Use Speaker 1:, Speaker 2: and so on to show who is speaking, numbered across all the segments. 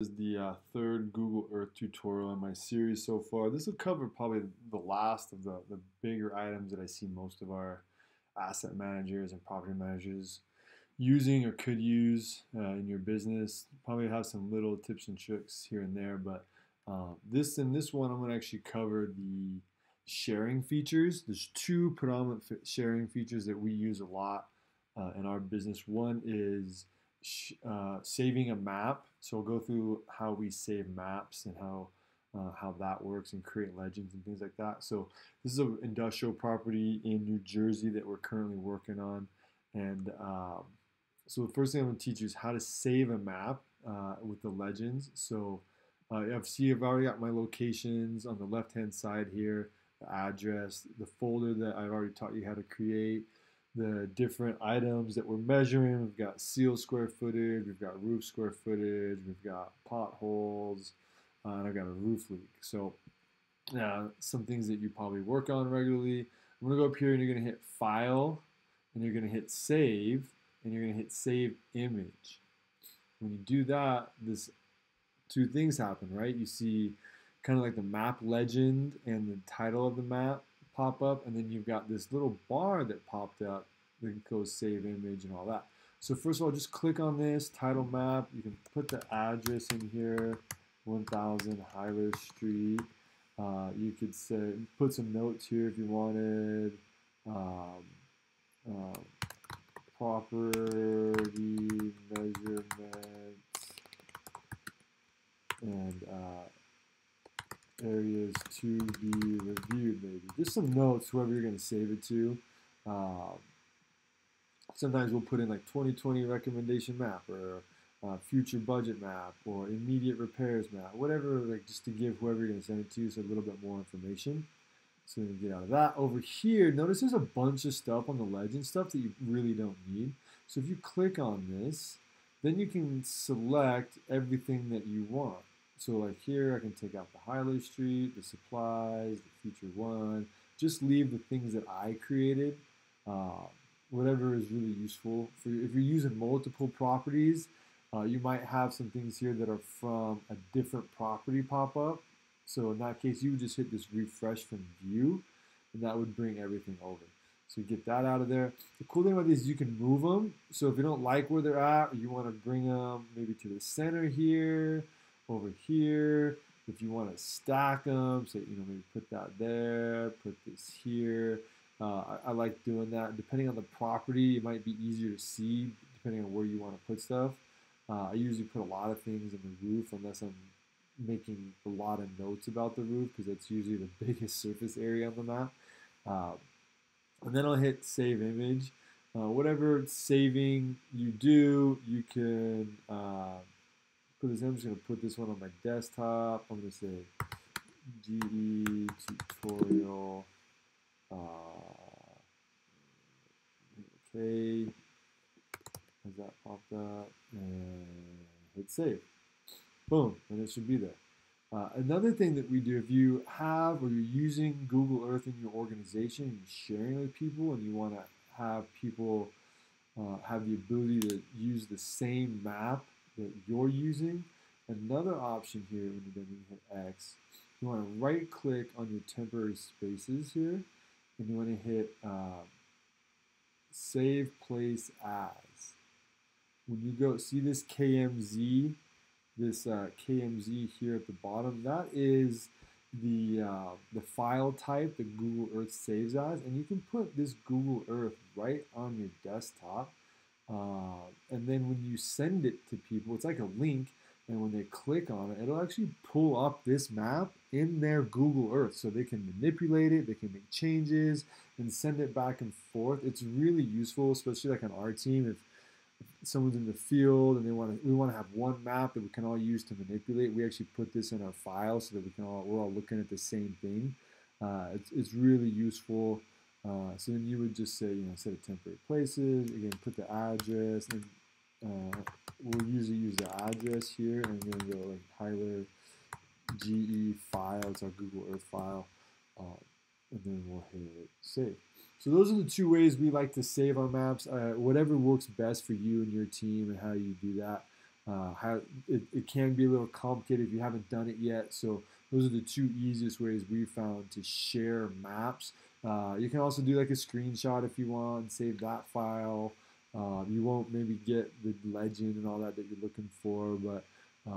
Speaker 1: Is the third Google Earth tutorial in my series so far. This will cover probably the last of the bigger items that I see most of our asset managers and property managers using or could use in your business. Probably have some little tips and tricks here and there, but in this one, I'm going to actually cover the sharing features. There's two predominant sharing features that we use a lot in our business. One is saving a map. So we'll go through how we save maps and how that works and create legends and things like that. So this is an industrial property in New Jersey that we're currently working on, and so the first thing I'm going to teach you is how to save a map with the legends. So I've already got my locations on the left-hand side here, the address, the folder that I've already taught you how to create, the different items that we're measuring. We've got seal square footage, we've got roof square footage, we've got potholes, and I've got a roof leak. So some things that you probably work on regularly. I'm going to go up here and you're going to hit File, and you're going to hit Save, and you're going to hit Save Image. When you do that, two things happen, right? You see kind of like the map legend and the title of the map pop up, and then you've got this little bar that popped up that goes save image and all that. So first of all, just click on this title map. You can put the address in here, 1000 Hyler Street. You could put some notes here if you wanted. Property measurements and areas to be reviewed, maybe. Just some notes, whoever you're going to save it to. Sometimes we'll put in like 2020 recommendation map or future budget map or immediate repairs map, whatever, like just to give whoever you're going to send it to so a little bit more information. So we get out of that. Over here, notice there's a bunch of stuff on the legend, stuff that you really don't need. So if you click on this, then you can select everything that you want. So like here, I can take out the Hyler Street, the supplies, the feature one, just leave the things that I created, whatever is really useful. If you're using multiple properties, you might have some things here that are from a different property pop up. So in that case, you would just hit this refresh from view, and that would bring everything over. So you get that out of there. The cool thing about these is you can move them. So if you don't like where they're at, or you want to bring them maybe to the center here, over here. If you want to stack them, so maybe put that there, put this here. I like doing that. Depending on the property, it might be easier to see depending on where you want to put stuff. I usually put a lot of things in the roof unless I'm making a lot of notes about the roof, because that's usually the biggest surface area on the map. And then I'll hit Save Image. Whatever saving you do, you can put this. I'm just going to put this one on my desktop. I'm going to say GE tutorial. Okay. Has that popped up? And hit save. Boom, and it should be there. Another thing that we do, if you have or you're using Google Earth in your organization and you're sharing with people and you want to have people have the ability to use the same map that you're using, another option here when you're done, you hit X, you want to right click on your temporary spaces here, and you want to hit Save Place As. When you go see this KMZ, this KMZ here at the bottom, that is the file type that Google Earth saves as, and you can put this Google Earth right on your desktop, and then when you send it to people, it's like a link, and when they click on it, it'll actually pull up this map in their Google Earth, so they can manipulate it, they can make changes, and send it back and forth. It's really useful, especially like on our team, if someone's in the field and we want to have one map that we can all use to manipulate. We actually put this in our file so that we're all looking at the same thing. It's really useful. So then you would just say, set of temporary places. Again, put the address, and we'll usually use the address here, and then go like Hyler GE file. It's our Google Earth file, and then we'll hit save. So those are the two ways we like to save our maps. Whatever works best for you and your team and how you do that. It can be a little complicated if you haven't done it yet. So those are the two easiest ways we found to share maps. You can also do like a screenshot if you want and save that file. You won't maybe get the legend and all that you're looking for, but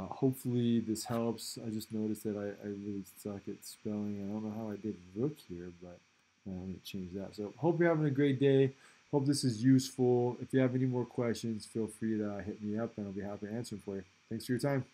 Speaker 1: hopefully this helps. I just noticed that I really suck at spelling. I don't know how I did rook here, but I'm going to change that. So hope you're having a great day. Hope this is useful. If you have any more questions, feel free to hit me up and I'll be happy to answer them for you. Thanks for your time.